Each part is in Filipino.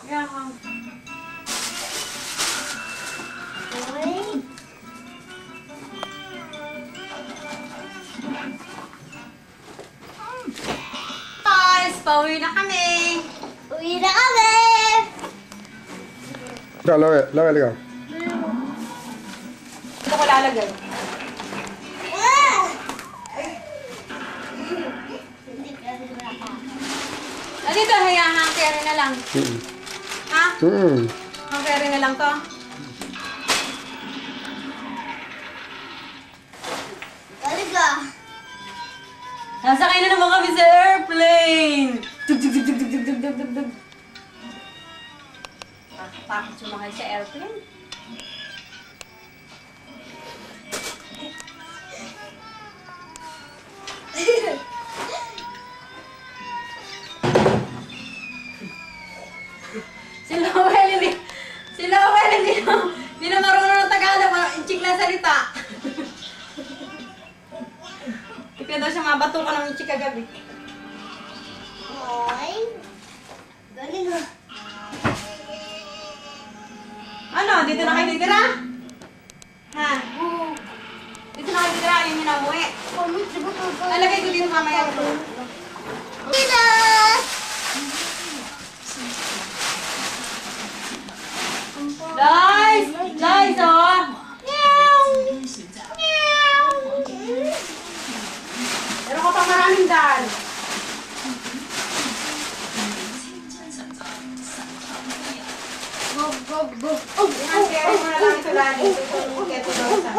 Yeah. Guys, pauwi na kami. Uwi na kami! Ikaw, lawel ikaw. Ito ko lalagay. Dito, hayaan hang carry na lang. Ha? Hang carry na lang to. Talaga? Nasakay na naman kami sa airplane! Dug, dug, dug, dug, dug, dug, dug, dug, dug. Takot sumakay sa airplane. Si Lowell, hindi na marunong ng Tagalog, inchik lang salita. Kaya daw siya mabato ka ng inchik kagabi. Oy. Galing ha. Ano? Dito na kayo titira? Ha? Dito na kayo titira? Ayaw nyo na umuwi. Alagay ko dito mamaya. Tita! Guys! Guys, oh! Meow! Meow! Meron ka pa maraming daan. Go, go, go. Oh, Kaya mo na lang ito lagi. Ito yung keto daw sa.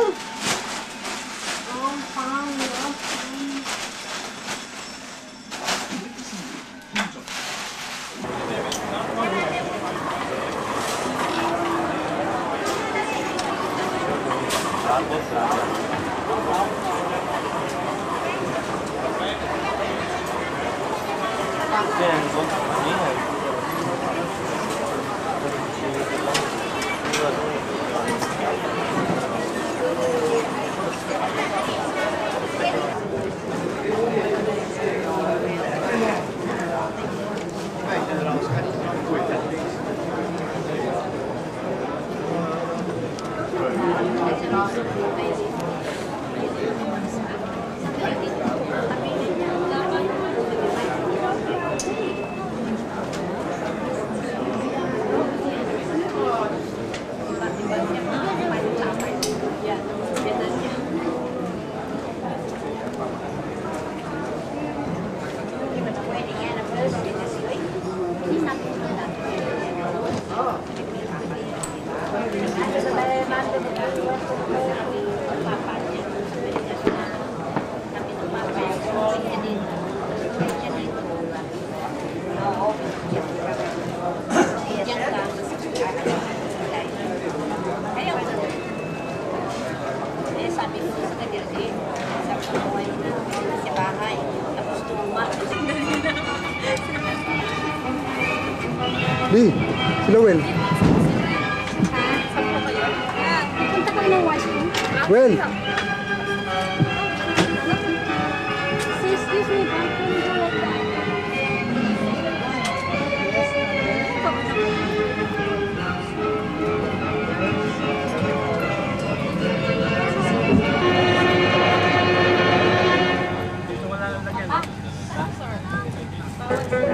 Di, si Lowell. Punta kami ng washroom. Well, Excuse me, but can you go like that? Sorry.